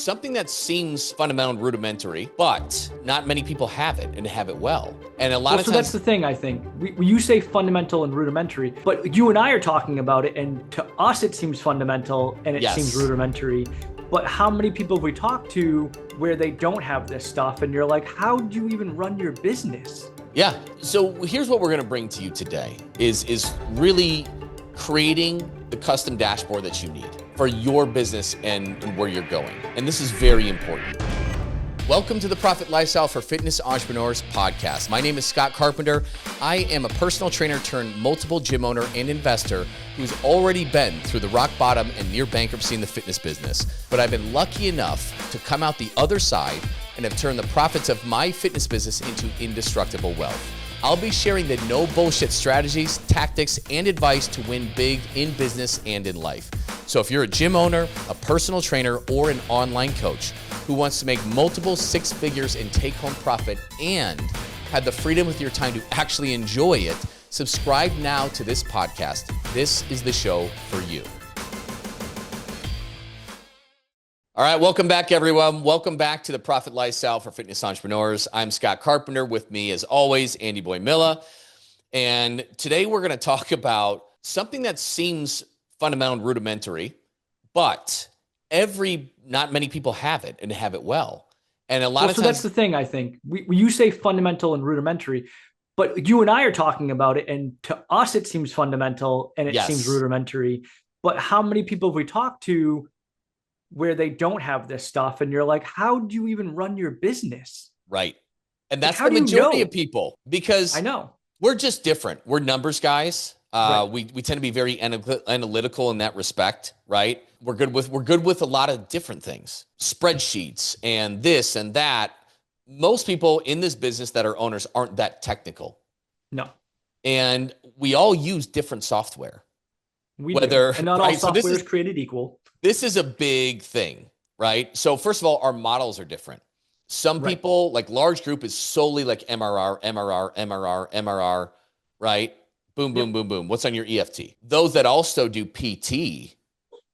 something that seems fundamental and rudimentary, but not many people have it and have it well. And a lot of times. So that's the thing, I think. You say fundamental and rudimentary, but you and I are talking about it, and to us it seems fundamental and it seems rudimentary. But how many people have we talked to where they don't have this stuff and you're like, how do you even run your business? Yeah. So here's what we're going to bring to you today is really creating the custom dashboard that you need for your business and where you're going. And this is very important. Welcome to the Profit Lifestyle for Fitness Entrepreneurs podcast. My name is Scott Carpenter. I am a personal trainer turned multiple gym owner and investor who's already been through the rock bottom and near bankruptcy in the fitness business. But I've been lucky enough to come out the other side and have turned the profits of my fitness business into indestructible wealth. I'll be sharing the no bullshit strategies, tactics, and advice to win big in business and in life. So if you're a gym owner, a personal trainer, or an online coach who wants to make multiple six figures in take-home profit and have the freedom with your time to actually enjoy it, subscribe now to this podcast. This is the show for you. All right, welcome back, everyone. Welcome back to the Profit Lifestyle for Fitness Entrepreneurs. I'm Scott Carpenter. With me, as always, Andy Boimila. And today we're going to talk about something that seems fundamental and rudimentary, but not many people have it and have it well. And a lot of times. So that's the thing, I think. You say fundamental and rudimentary, but you and I are talking about it, and to us it seems fundamental and it seems rudimentary. But how many people have we talked to where they don't have this stuff and you're like, how do you even run your business? Right. And that's the majority of people, because I know we're just different. We're numbers guys. We tend to be very analytical in that respect, right? We're good with a lot of different things, spreadsheets and this and that. Most people in this business that are owners aren't that technical. No. And we all use different software. And not all software is created equal. This is a big thing, right? So first of all, our models are different. Some people, like large group, is solely like MRR, right? Boom, boom, boom, boom. What's on your EFT? Those that also do PT,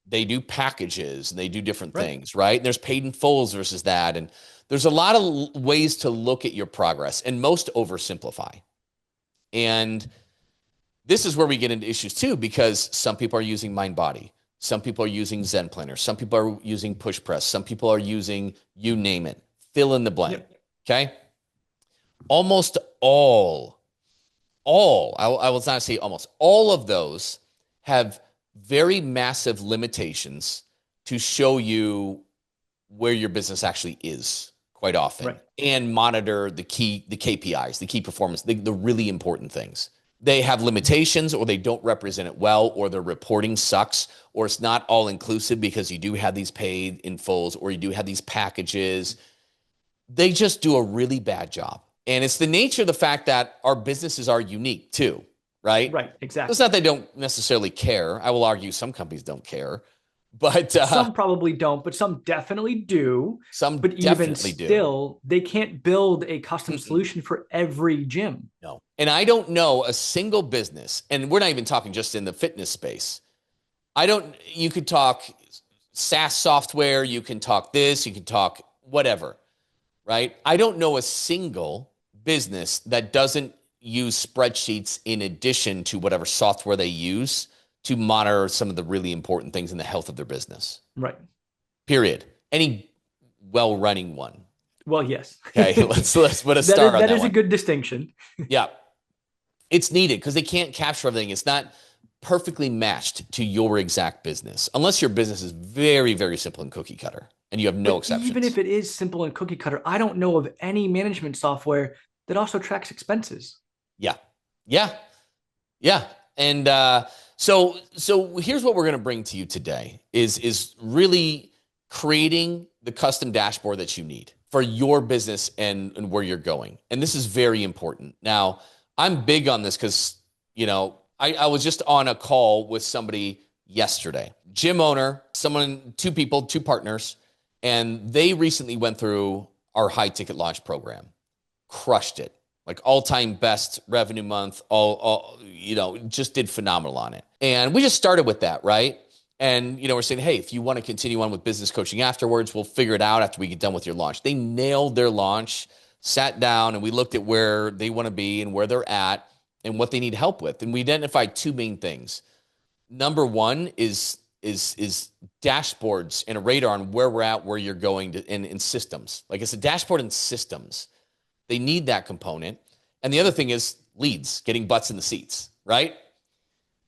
they do packages and they do different things, right? And there's paid in fulls versus that. And there's a lot of ways to look at your progress, and most oversimplify. And this is where we get into issues too, because some people are using Mindbody. Some people are using Zen Planner. Some people are using PushPress. Some people are using, you name it, fill in the blank. Okay. Almost all, I will not say almost all of those have very massive limitations to show you where your business actually is quite often, and monitor the KPIs, the key performance, the really important things. They have limitations, or they don't represent it well, or their reporting sucks, or it's not all inclusive because you do have these paid in fulls, or you do have these packages. They just do a really bad job. And it's the nature of the fact that our businesses are unique too, right? Right, exactly. It's not they don't necessarily care. I will argue some companies don't care, but some probably don't, but some definitely do. But even still, they can't build a custom solution for every gym. No. And I don't know a single business, and we're not even talking just in the fitness space. You could talk SaaS software, you can talk this, you can talk whatever, right? I don't know a single business that doesn't use spreadsheets in addition to whatever software they use to monitor some of the really important things in the health of their business. Right. Period. Any well-running one. Well, yes. Okay, let's put a star on that. That is a good distinction. Yeah. It's needed because they can't capture everything. It's not perfectly matched to your exact business, unless your business is very, very simple and cookie cutter and you have no exceptions. Even if it is simple and cookie cutter, I don't know of any management software that also tracks expenses. Yeah. And so here's what we're going to bring to you today is really creating the custom dashboard that you need for your business and where you're going. And this is very important. Now, I'm big on this because, I was just on a call with somebody yesterday, gym owner, two partners, and they recently went through our high ticket launch program, crushed it. Like all-time best revenue month, just did phenomenal on it. And we just started with that, right? And, we're saying, hey, if you want to continue on with business coaching afterwards, we'll figure it out after we get done with your launch. They nailed their launch, sat down, and we looked at where they want to be and where they're at and what they need help with. And we identified two main things. Number one is dashboards and a radar on where we're at, where you're going to, in systems. Like it's a dashboard and systems. They need that component. And the other thing is leads, getting butts in the seats, right?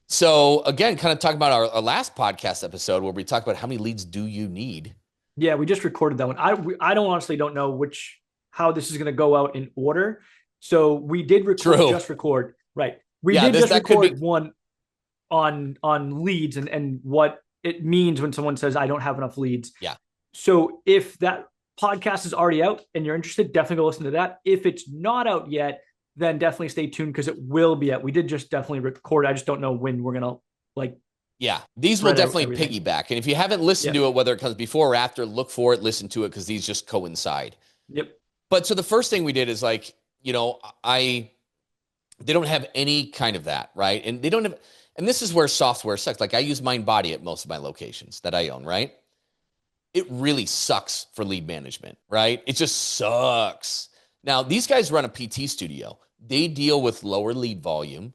So again, kind of talking about our last podcast episode where we talked about how many leads do you need? Yeah, we just recorded that one. I don't know how this is going to go out in order. So we did record, right? We did record one on leads and what it means when someone says, I don't have enough leads. Yeah. So if that podcast is already out and you're interested, definitely go listen to that. If it's not out yet, then definitely stay tuned because it will be out. We did just definitely record. I just don't know when we're going to Yeah, these will definitely piggyback. And if you haven't listened to it, whether it comes before or after, look for it, listen to it, because these just coincide. Yep. But so the first thing we did is they don't have any kind of that, right? And they don't have, and this is where software sucks. Like I use Mindbody at most of my locations that I own, right? It really sucks for lead management, right? It just sucks. Now, these guys run a PT studio. They deal with lower lead volume,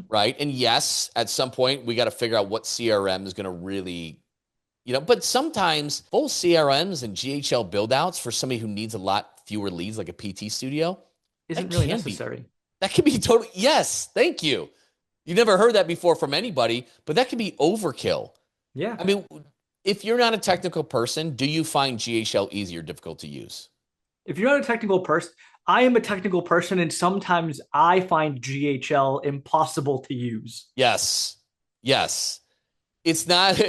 right? And yes, at some point, we got to figure out what CRM is going to really, but sometimes full CRMs and GHL build-outs for somebody who needs a lot fewer leads, like a PT studio, isn't really necessary. That can be totally, yes, thank you. You never heard that before from anybody, but that can be overkill. Yeah. I mean, if you're not a technical person, do you find GHL easy or difficult to use? If you're not a technical person, I am a technical person, and sometimes I find GHL impossible to use. Yes. It's not,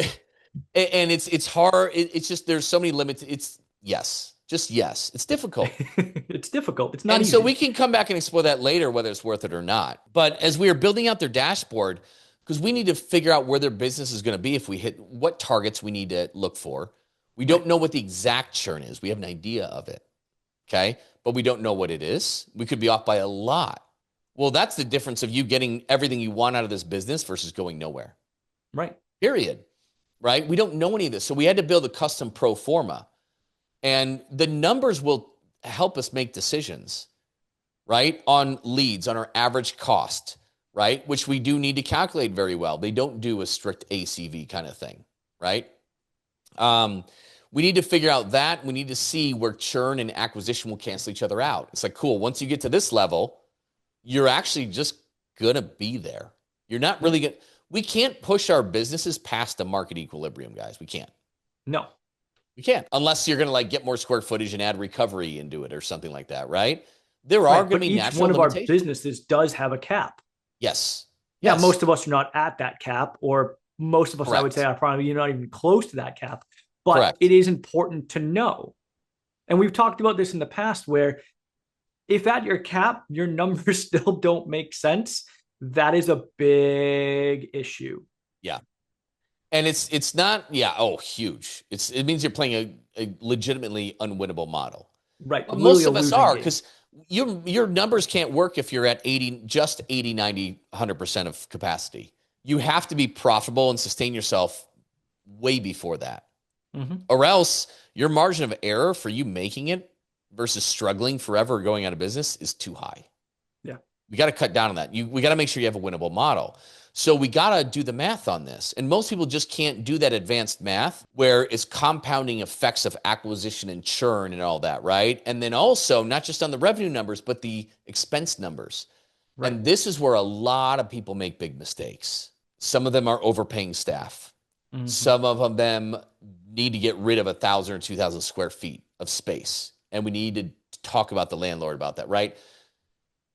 and it's hard. It's just, there's so many limits. It's yes. It's difficult. It's difficult. It's not easy. So we can come back and explore that later, whether it's worth it or not. But as we are building out their dashboard, because we need to figure out where their business is going to be if we hit what targets we need to look for. We don't know what the exact churn is. We have an idea of it. Okay. But we don't know what it is. We could be off by a lot. Well, that's the difference of you getting everything you want out of this business versus going nowhere. Right. Period. Right. We don't know any of this. So we had to build a custom pro forma, and the numbers will help us make decisions, right? On leads, on our average cost, right? Which we do need to calculate very well. They don't do a strict ACV kind of thing, right? We need to figure out that. We need to see where churn and acquisition will cancel each other out. It's like, cool, once you get to this level, you're actually just going to be there. You're not really going to, we can't push our businesses past the market equilibrium, guys. We can't. No. We can't, unless you're going to get more square footage and add recovery into it or something like that, right? There are going to be natural limitations. Each one of our businesses does have a cap. Yes. Yeah, most of us are not at that cap, or most of us, I would say, are probably not even close to that cap. But it is important to know. And we've talked about this in the past where if at your cap, your numbers still don't make sense, that is a big issue. Yeah. And it's not, huge. It means you're playing a legitimately unwinnable model. Right. But most of us are, because your numbers can't work if you're at 80, 90, 100% of capacity. You have to be profitable and sustain yourself way before that. Or else your margin of error for you making it versus struggling forever going out of business is too high. Yeah. We got to cut down on that. We got to make sure you have a winnable model. So we got to do the math on this. And most people just can't do that advanced math where it's compounding effects of acquisition and churn and all that, right? And then also not just on the revenue numbers, but the expense numbers. Right. And this is where a lot of people make big mistakes. Some of them are overpaying staff. Some of them need to get rid of 1,000 or 2,000 square feet of space. And we need to talk about the landlord about that, right?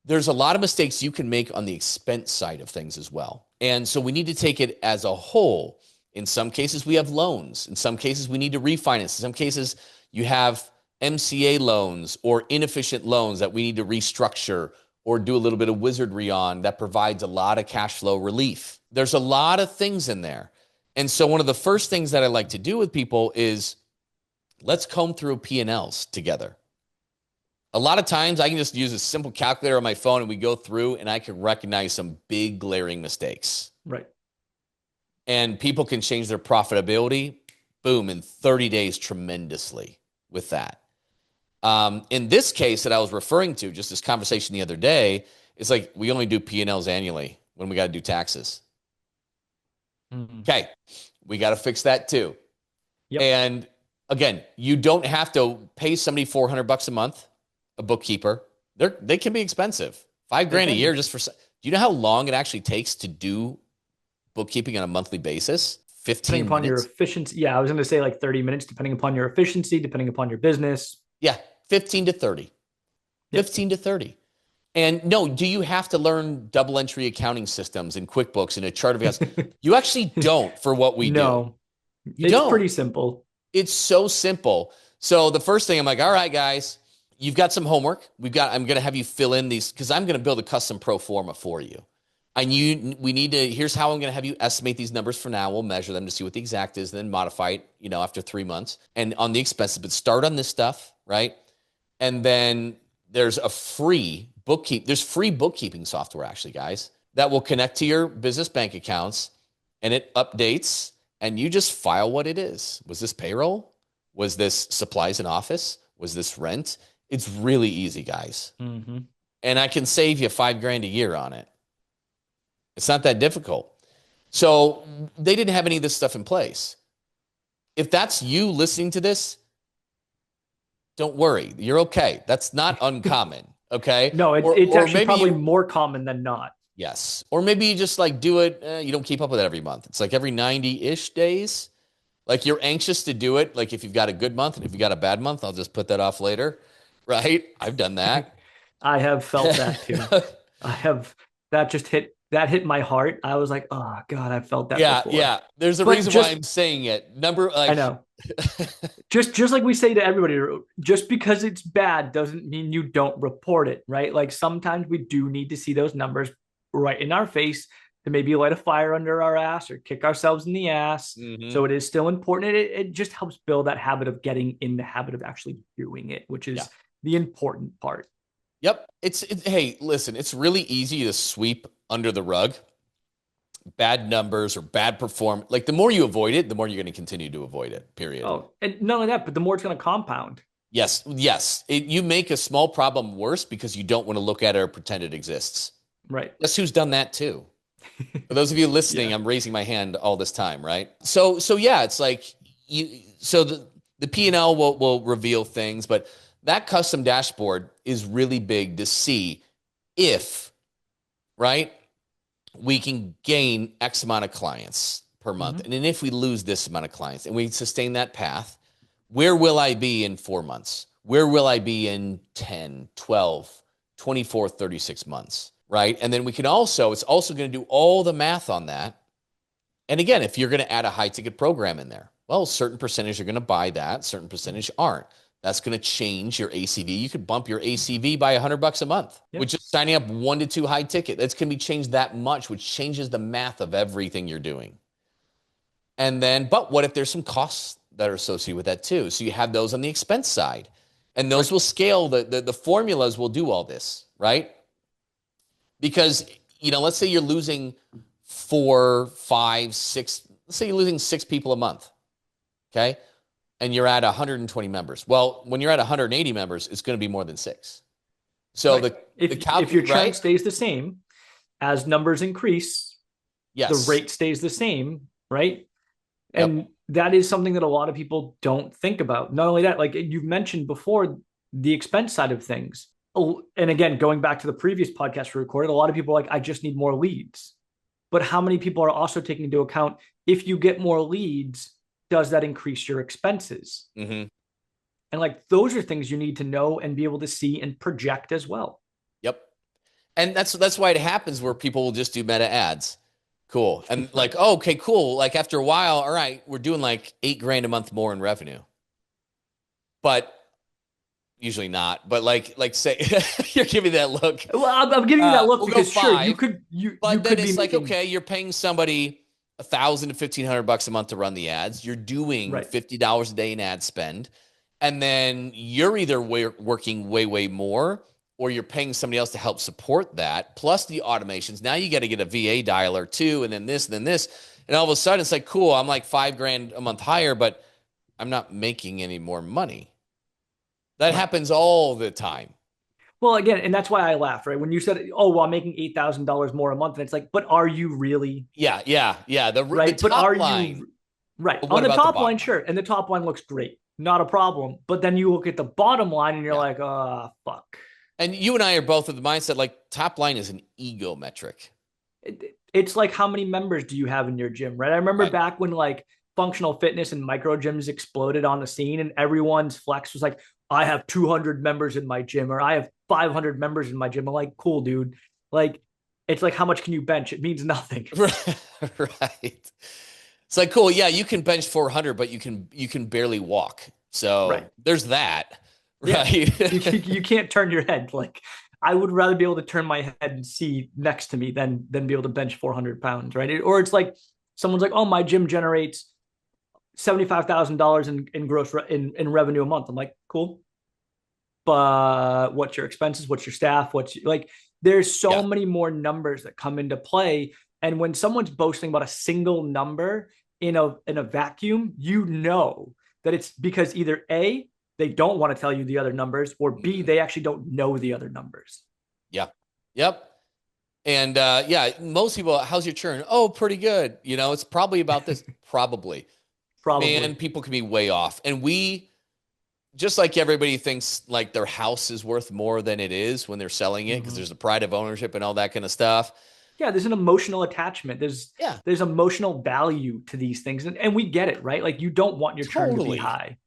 There's a lot of mistakes you can make on the expense side of things as well. And so we need to take it as a whole. In some cases, we have loans. In some cases, we need to refinance. In some cases, you have MCA loans or inefficient loans that we need to restructure or do a little bit of wizardry on that provides a lot of cash flow relief. There's a lot of things in there. And so one of the first things that I like to do with people is let's comb through P&Ls together. A lot of times I can just use a simple calculator on my phone and we go through and I can recognize some big glaring mistakes. Right. and people can change their profitability, boom, in 30 days tremendously with that. In this case that I was referring to, just this conversation the other day, it's like we only do P&Ls annually when we got to do taxes. Okay, we got to fix that too. Yep. And again, you don't have to pay somebody $400 a month, a bookkeeper. They can be expensive. $5,000 a year just for. Do you know how long it actually takes to do bookkeeping on a monthly basis? 15 depending upon minutes. Your efficiency. Yeah, I was going to say like 30 minutes, depending upon your efficiency, depending upon your business. Yeah, 15 to 30. Yep. 15 to 30. And no, do you have to learn double entry accounting systems and QuickBooks and a chart of accounts? You actually don't for what we do. It's pretty simple. It's so simple. So the first thing I'm like, all right, guys, you've got some homework. I'm going to have you fill in these because I'm going to build a custom pro forma for you. Here's how I'm going to have you estimate these numbers for now. We'll measure them to see what the exact is, and then modify it, after 3 months. And on the expenses, but start on this stuff, right? And then there's free bookkeeping software, actually, guys, that will connect to your business bank accounts, and it updates, and you just file what it is. Was this payroll? Was this supplies in office? Was this rent? It's really easy, guys. Mm-hmm. And I can save you $5,000 a year on it. It's not that difficult. So they didn't have any of this stuff in place. If that's you listening to this, don't worry. You're okay. That's not uncommon. Okay. No, it's actually probably more common than not. Yes. Or maybe you just do it. You don't keep up with it every month. It's like every 90-ish days. Like you're anxious to do it. Like if you've got a good month and if you got a bad month, I'll just put that off later. Right. I've done that. I have felt that too. That hit my heart. I was like, oh God, I've felt that before. Yeah. There's a reason why I'm saying it. I know. just like we say to everybody, just because it's bad doesn't mean you don't report it, right? Like sometimes we do need to see those numbers right in our face to maybe light a fire under our ass or kick ourselves in the ass. Mm-hmm. So it is still important. It just helps build that habit of getting in the habit of actually doing it, which is the important part. Yep. Hey, listen, it's really easy to sweep under the rug bad numbers or bad performance. Like the more you avoid it, the more you're going to continue to avoid it, period. Oh, and not only that, but the more it's going to compound. Yes. You make a small problem worse because you don't want to look at it or pretend it exists. Right. Guess who's done that too? For those of you listening, I'm raising my hand all this time, right? So yeah, it's like the P&L will reveal things, but that custom dashboard is really big to see if, right, we can gain X amount of clients per month. Mm-hmm. And then if we lose this amount of clients and we sustain that path, where will I be in 4 months? Where will I be in 10, 12, 24, 36 months, right? And then it's also going to do all the math on that. And again, if you're going to add a high ticket program in there, well, a certain percentage are going to buy that, certain percentage aren't. That's going to change your ACV. You could bump your ACV by $100 a month, which is signing up 1 to 2 high ticket. That's going to be changed that much, which changes the math of everything you're doing. And then, but what if there's some costs that are associated with that too? So you have those on the expense side, and those will scale. The formulas will do all this, right? Because, let's say you're losing 4, 5, 6, let's say you're losing 6 people a month. Okay. And you're at 120 members. Well, when you're at 180 members, it's going to be more than 6. So if your churn stays the same, as numbers increase, the rate stays the same, right? And that is something that a lot of people don't think about. Not only that, like you've mentioned before, the expense side of things. And again, going back to the previous podcast we recorded, a lot of people are like, I just need more leads. But how many people are also taking into account, if you get more leads, does that increase your expenses? Mm-hmm. And like, those are things you need to know and be able to see and project as well. Yep. And that's why it happens where people will just do meta ads. Cool. And like, oh, okay, cool. Like after a while, all right, we're doing like $8,000 a month more in revenue. But usually not. But like say you're giving that look. Well, I'm giving you that look because sure, you could then it's like, okay, you're paying somebody $1,000 to $1,500 a month to run the ads. You're doing $50 a day in ad spend. And then you're either working way more, or you're paying somebody else to help support that, plus the automations. Now you got to get a VA dialer too, and then this. And And all of a sudden it's like, cool, I'm like $5,000 a month higher, but I'm not making any more money. That happens all the time. Well, again, and that's why I laughed, right? When you said, oh, well, I'm making $8,000 more a month. And it's like, but are you really? Yeah. The But top are line. you right? But On what the about the top bottom line, line? sure. And the top line looks great. Not a problem. But then you look at the bottom line and you're Yeah. like, fuck. And you and I are both of the mindset, like top line is an ego metric. It's like, how many members do you have in your gym, right? I remember Right. back when like functional fitness and micro gyms exploded on the scene and everyone's flex was like, I have 200 members in my gym, or I have 500 members in my gym. I'm like, cool, dude. Like, it's like, how much can you bench? It means nothing. Right. It's like, cool. Yeah, you can bench 400, but you can barely walk. Right. So there's that. Yeah. Right. You can't turn your head. Like, I would rather be able to turn my head and see next to me than be able to bench 400 pounds, right? Or it's like someone's like, oh, my gym generates $75,000 in gross in revenue a month. I'm like, cool. But what's your expenses? What's your staff? Like, there's so many more numbers that come into play. And when someone's boasting about a single number in a vacuum, you know that it's because either A, they don't want to tell you the other numbers, or B, they actually don't know the other numbers. Yeah. Yep. And most people, how's your churn? Oh, pretty good. It's probably about this. Probably. Man, people can be way off. And just like everybody thinks like their house is worth more than it is when they're selling it, because there's a pride of ownership and all that kind of stuff. Yeah, there's an emotional attachment. There's emotional value to these things. And we get it, right? Like, you don't want your churn to be high.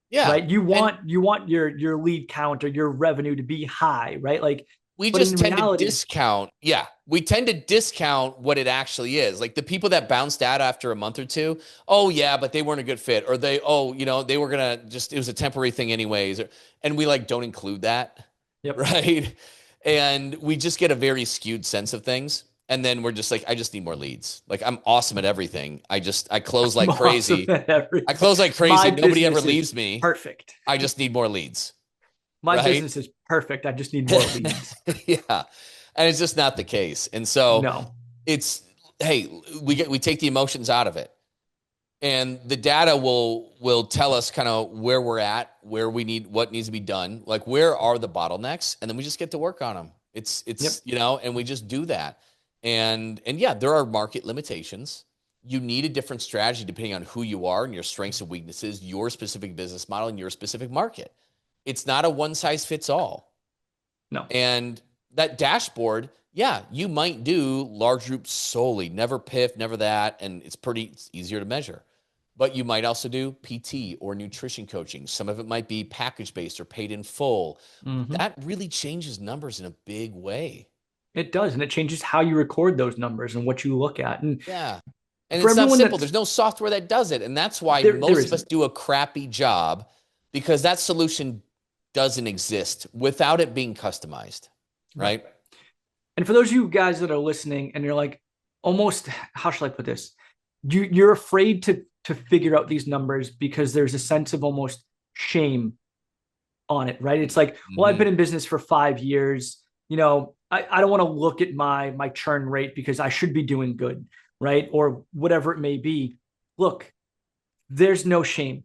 Yeah. Right. You want your lead count or your revenue to be high, right? Like, we just tend to discount. Yeah. We tend to discount what it actually is. Like the people that bounced out after a month or two. Oh yeah, but they weren't a good fit. Or they were going to it was a temporary thing anyways. And we like don't include that. Yep. Right. And we just get a very skewed sense of things. And then we're just like, I just need more leads. Like I'm awesome at everything. I close like crazy. I close like crazy. Nobody ever leaves me. Perfect. I just need more leads. My business is perfect. I just need more leads. Yeah. And it's just not the case. And so it's, hey, we take the emotions out of it. And the data will tell us kind of where we're at, where we need, what needs to be done. Like, where are the bottlenecks? And then we just get to work on them. It's and we just do that. And yeah, there are market limitations. You need a different strategy depending on who you are and your strengths and weaknesses, your specific business model and your specific market. It's not a one size fits all. No. And that dashboard, yeah, you might do large groups solely, never PIF, never that. And it's easier to measure. But you might also do PT or nutrition coaching. Some of it might be package-based or paid in full. That really changes numbers in a big way. It does. And it changes how you record those numbers and what you look at. And yeah. And it's not simple. There's no software that does it. And that's why most of us do a crappy job, because that solution doesn't exist without it being customized. Right. And for those of you guys that are listening and you're like, almost, how should I put this? You're afraid to figure out these numbers because there's a sense of almost shame on it, right? It's like, well, I've been in business for 5 years. I don't want to look at my churn rate because I should be doing good, right? Or whatever it may be. Look, there's no shame.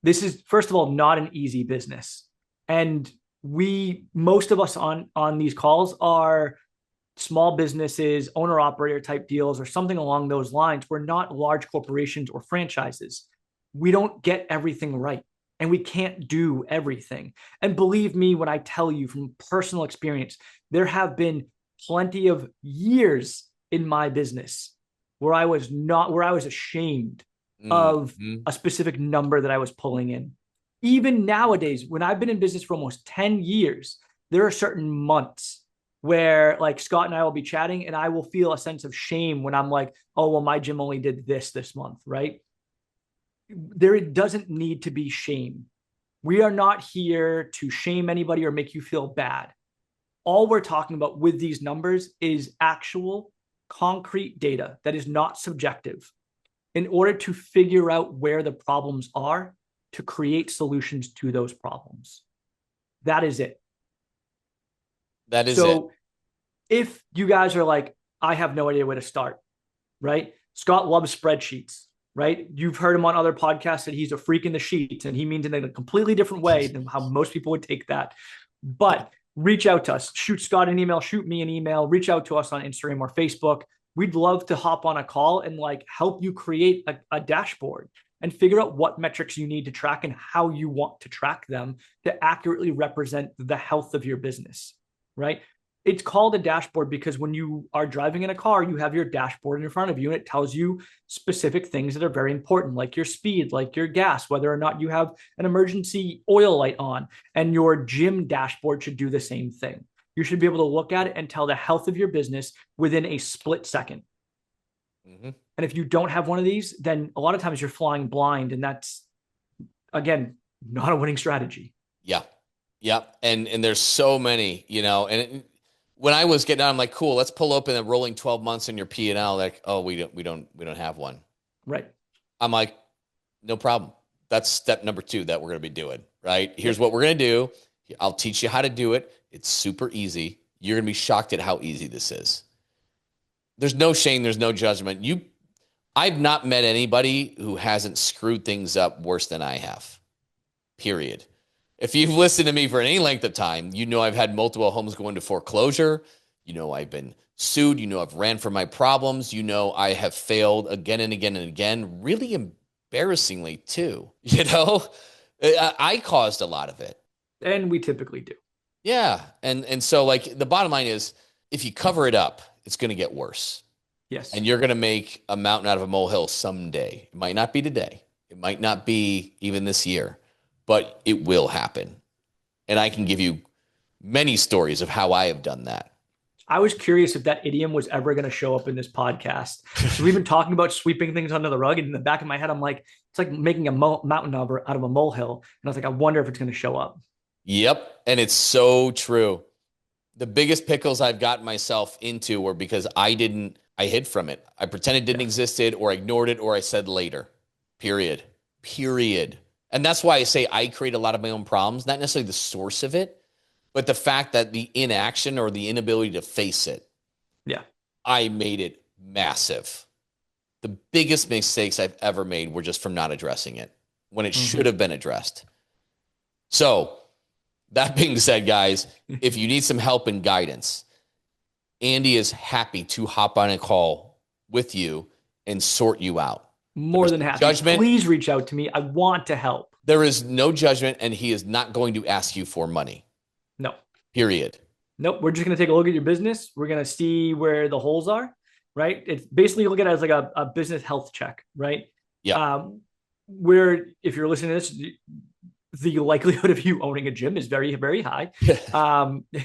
This is, first of all, not an easy business. And most of us on these calls are small businesses, owner operator type deals, or something along those lines. We're not large corporations or franchises. We don't get everything right, and we can't do everything. And believe me when I tell you from personal experience, there have been plenty of years in my business where I was ashamed of a specific number that I was pulling in. Even nowadays, when I've been in business for almost 10 years, there are certain months where like Scott and I will be chatting and I will feel a sense of shame when I'm like, oh, well, my gym only did this month, right? There doesn't need to be shame. We are not here to shame anybody or make you feel bad. All we're talking about with these numbers is actual concrete data that is not subjective in order to figure out where the problems are, to create solutions to those problems. That is it. That is it. So if you guys are like, I have no idea where to start, right? Scott loves spreadsheets, right? You've heard him on other podcasts that he's a freak in the sheets, and he means it in a completely different way than how most people would take that. But reach out to us, shoot Scott an email, shoot me an email, reach out to us on Instagram or Facebook. We'd love to hop on a call and like help you create a dashboard and figure out what metrics you need to track and how you want to track them to accurately represent the health of your business, right? It's called a dashboard because when you are driving in a car, you have your dashboard in front of you and it tells you specific things that are very important, like your speed, like your gas, whether or not you have an emergency oil light on. And your gym dashboard should do the same thing. You should be able to look at it and tell the health of your business within a split second. Mm-hmm. And if you don't have one of these, then a lot of times you're flying blind. And that's, again, not a winning strategy. Yeah. Yeah. And there's so many, when I was getting on, I'm like, cool, let's pull open the rolling 12 months in your P&L. Like, oh, we don't have one. Right. I'm like, no problem. That's step number 2 that we're going to be doing, right? Here's what we're going to do. I'll teach you how to do it. It's super easy. You're going to be shocked at how easy this is. There's no shame. There's no judgment. I've not met anybody who hasn't screwed things up worse than I have, period. If you've listened to me for any length of time, I've had multiple homes go into foreclosure. I've been sued. I've ran from my problems. I have failed again and again and again, really embarrassingly too. I caused a lot of it. And we typically do. Yeah. And so like the bottom line is if you cover it up, it's going to get worse. Yes. And you're going to make a mountain out of a molehill someday. It might not be today. It might not be even this year. But it will happen. And I can give you many stories of how I have done that. I was curious if that idiom was ever going to show up in this podcast. So we've been talking about sweeping things under the rug. And in the back of my head, I'm like, it's like making a mountain out of a molehill. And I was like, I wonder if it's going to show up. Yep. And it's so true. The biggest pickles I've gotten myself into were because I hid from it. I pretended it didn't existed, or ignored it, or I said later. Period. And that's why I say I create a lot of my own problems, not necessarily the source of it, but the fact that the inaction or the inability to face it. Yeah. I made it massive. The biggest mistakes I've ever made were just from not addressing it when it should have been addressed. So that being said, guys, if you need some help and guidance, Andy is happy to hop on a call with you and sort you out. More than happy. Judgment. Please reach out to me. I want to help. There is no judgment, and he is not going to ask you for money. No. Period. Nope. We're just going to take a look at your business. We're going to see where the holes are, right? It's basically look at it as like a business health check, right? Yeah. Where if you're listening to this, the likelihood of you owning a gym is very, very high.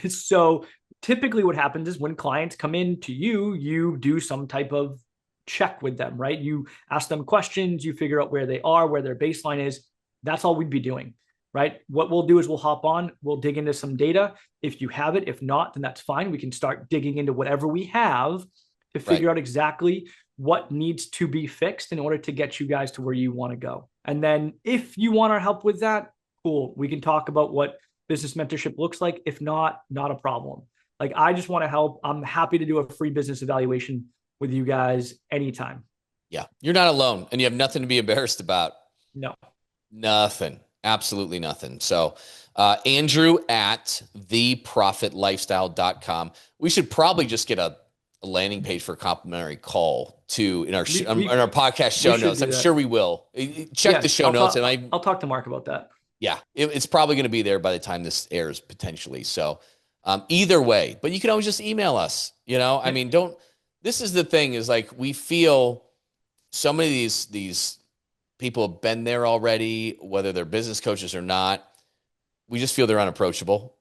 So typically what happens is when clients come in to you, you do some type of check with them, right? You ask them questions, you figure out where they are, where their baseline is. That's all we'd be doing, right? What we'll do is we'll hop on, we'll dig into some data. If you have it, if not, then that's fine. We can start digging into whatever we have to figure out exactly what needs to be fixed in order to get you guys to where you want to go. And then if you want our help with that, cool. We can talk about what business mentorship looks like. If not, not a problem. Like, I just want to help. I'm happy to do a free business evaluation with you guys anytime. Yeah. You're not alone and you have nothing to be embarrassed about. No. Nothing. Absolutely nothing. So Andrew at theprofitlifestyle.com. We should probably just get a landing page for a complimentary call too in our podcast show notes. I'm sure we will. Check the show notes. And I'll talk to Mark about that. Yeah. It's probably going to be there by the time this airs potentially. So either way, but you can always just email us, I mean, this is the thing is like, we feel so many of these people have been there already, whether they're business coaches or not. We just feel they're unapproachable,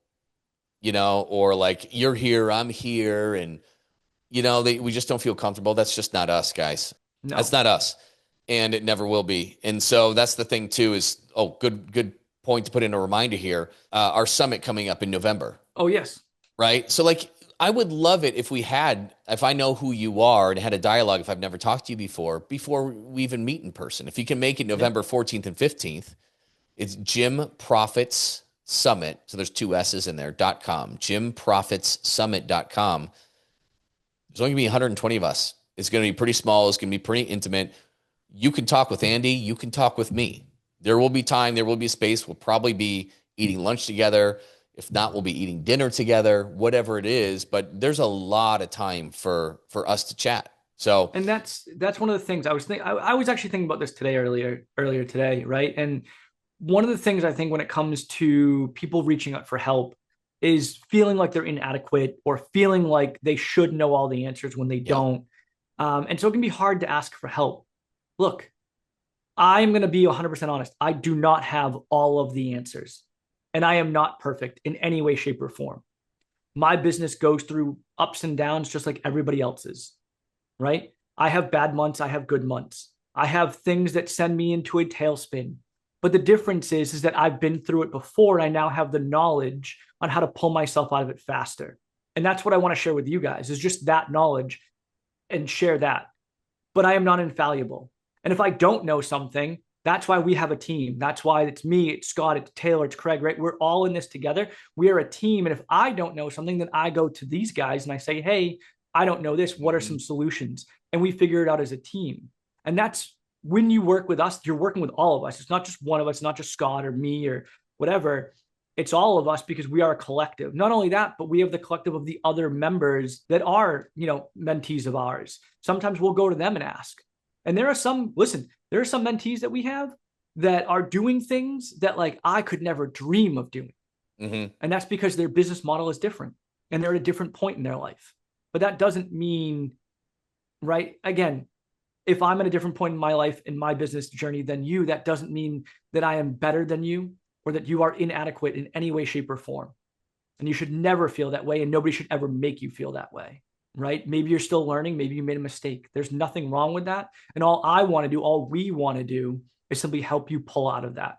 or like you're here, I'm here. And, we just don't feel comfortable. That's just not us, guys. No. That's not us. And it never will be. And so that's the thing too is, good point to put in a reminder here. Our summit coming up in November. Oh, yes. Right. So like, I would love it if I know who you are and had a dialogue, if I've never talked to you before we even meet in person. If you can make it November 14th and 15th, it's Gym Profits Summit. So there's 2 S's in there, .com, gymprofitssummit.com. There's only gonna be 120 of us. It's going to be pretty small. It's going to be pretty intimate. You can talk with Andy. You can talk with me. There will be time. There will be space. We'll probably be eating lunch together. If not, we'll be eating dinner together, whatever it is. But there's a lot of time for us to chat. So, and that's one of the things I was thinking. I was actually thinking about this today, earlier today, right? And one of the things I think when it comes to people reaching out for help is feeling like they're inadequate or feeling like they should know all the answers when they don't. And so it can be hard to ask for help. Look, I'm going to be 100% honest. I do not have all of the answers, and I am not perfect in any way, shape, or form. My business goes through ups and downs just like everybody else's, right? I have bad months. I have good months. I have things that send me into a tailspin. But the difference is that I've been through it before, and I now have the knowledge on how to pull myself out of it faster. And that's what I want to share with you guys, is just that knowledge and share that. But I am not infallible. And if I don't know something, that's why we have a team. That's why it's me, it's Scott, it's Taylor, it's Craig, right? We're all in this together. We are a team. And if I don't know something, then I go to these guys and I say, hey, I don't know this. What are some solutions? And we figure it out as a team. And that's when you work with us, you're working with all of us. It's not just one of us, not just Scott or me or whatever. It's all of us because we are a collective. Not only that, but we have the collective of the other members that are, mentees of ours. Sometimes we'll go to them and ask. And there are some mentees that we have that are doing things that like I could never dream of doing. And that's because their business model is different and they're at a different point in their life. But that doesn't mean, right? Again, if I'm at a different point in my life, in my business journey than you, that doesn't mean that I am better than you or that you are inadequate in any way, shape, or form. And you should never feel that way, and nobody should ever make you feel that way, right? Maybe you're still learning. Maybe you made a mistake. There's nothing wrong with that. And all we want to do is simply help you pull out of that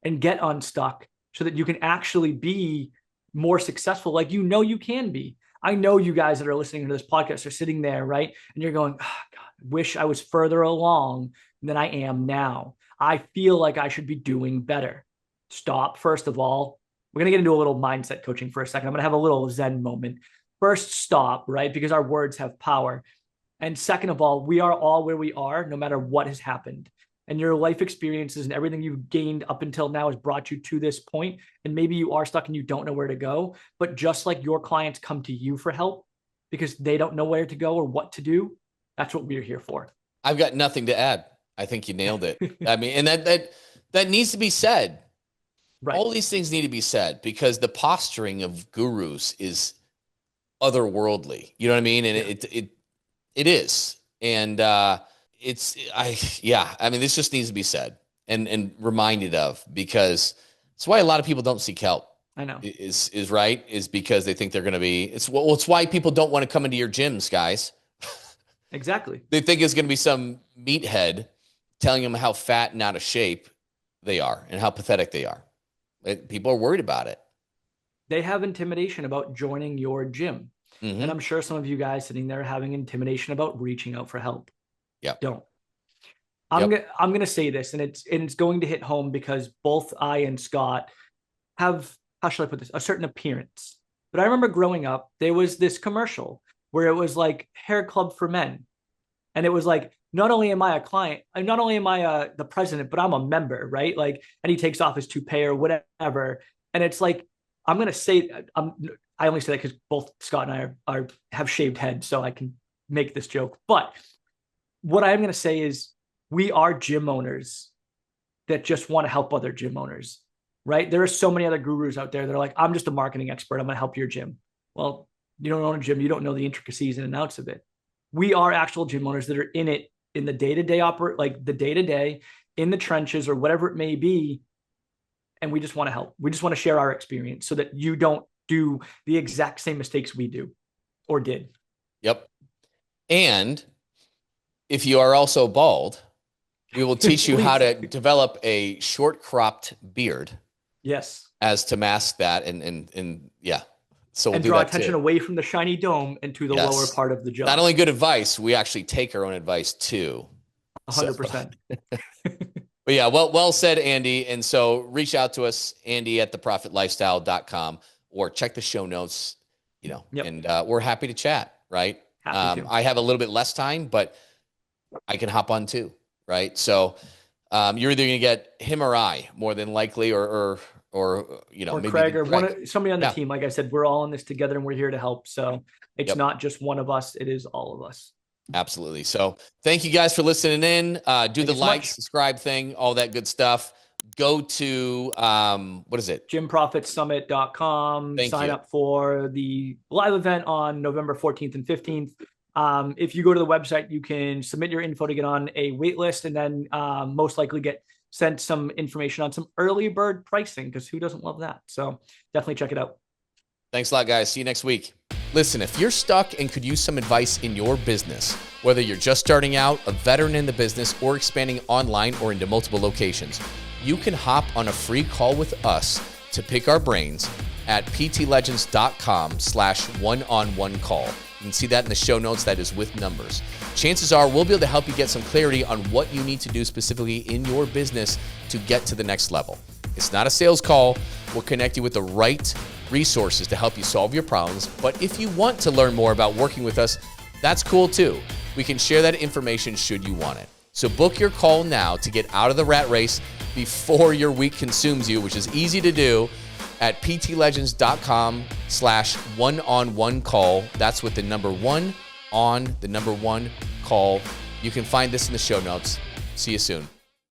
and get unstuck so that you can actually be more successful like you can be. I know you guys that are listening to this podcast are sitting there, right? And you're going, oh, God, wish I was further along than I am now. I feel like I should be doing better. Stop. First of all, we're going to get into a little mindset coaching for a second. I'm going to have a little Zen moment. First, stop, right? Because our words have power. And second of all, we are all where we are, no matter what has happened. And your life experiences and everything you've gained up until now has brought you to this point. And maybe you are stuck and you don't know where to go. But just like your clients come to you for help because they don't know where to go or what to do, that's what we're here for. I've got nothing to add. I think you nailed it. I mean, and that needs to be said. Right. All these things need to be said because the posturing of gurus is otherworldly. You know what I mean? And it is. And I mean, this just needs to be said and reminded of because it's why a lot of people don't seek help. I know is because they think they're going to be, it's why people don't want to come into your gyms, guys. Exactly. They think it's going to be some meathead telling them how fat and out of shape they are and how pathetic they are. People are worried about it. They have intimidation about joining your gym. And I'm sure some of you guys sitting there having intimidation about reaching out for help. Yeah. Don't. I'm going to say this, and it's going to hit home because both I and Scott have, how should I put this, a certain appearance. But I remember growing up, there was this commercial where it was like hair club for men. And it was like, not only am I a client, not only am I the president, but I'm a member, right? Like, and he takes off his toupee or whatever. And it's like, I'm going to say, I only say that because both Scott and I have shaved heads, so I can make this joke. But what I'm going to say is we are gym owners that just want to help other gym owners, right? There are so many other gurus out there that are like, I'm just a marketing expert. I'm going to help your gym. Well, you don't own a gym. You don't know the intricacies and outs of it. We are actual gym owners that are in it in the day-to-day like the day-to-day in the trenches or whatever it may be. And we just want to help. We just want to share our experience so that you don't do the exact same mistakes we do or did. Yep. And if you are also bald, we will teach you how to develop a short cropped beard. Yes. As to mask that and yeah. So we'll and draw attention away from the shiny dome and to the lower part of the jaw. Not only good advice, we actually take our own advice too. 100%. But yeah, well said, Andy. And so reach out to us, Andy at theprofitlifestyle.com, or check the show notes, and we're happy to chat, right? I have a little bit less time, but I can hop on too, right? So you're either going to get him or I, more than likely, or maybe Craig or somebody on the team. Like I said, we're all in this together and we're here to help. So it's not just one of us; it is all of us. Absolutely. So thank you guys for listening in. Do the like, subscribe thing, all that good stuff. Go to, what is it? GymProfitsSummit.com. Sign up for the live event on November 14th and 15th. If you go to the website, you can submit your info to get on a wait list and then most likely get sent some information on some early bird pricing, because who doesn't love that? So definitely check it out. Thanks a lot, guys. See you next week. Listen, if you're stuck and could use some advice in your business, whether you're just starting out, a veteran in the business, or expanding online or into multiple locations, you can hop on a free call with us to pick our brains at ptlegends.com/one-on-one call. You can see that in the show notes. That is with numbers. Chances are we'll be able to help you get some clarity on what you need to do specifically in your business to get to the next level. It's not a sales call. We'll connect you with the right resources to help you solve your problems. But if you want to learn more about working with us, that's cool too. We can share that information should you want it. So book your call now to get out of the rat race before your week consumes you, which is easy to do at ptlegends.com/one-on-one call. That's with the number 1 on the number 1 call. You can find this in the show notes. See you soon.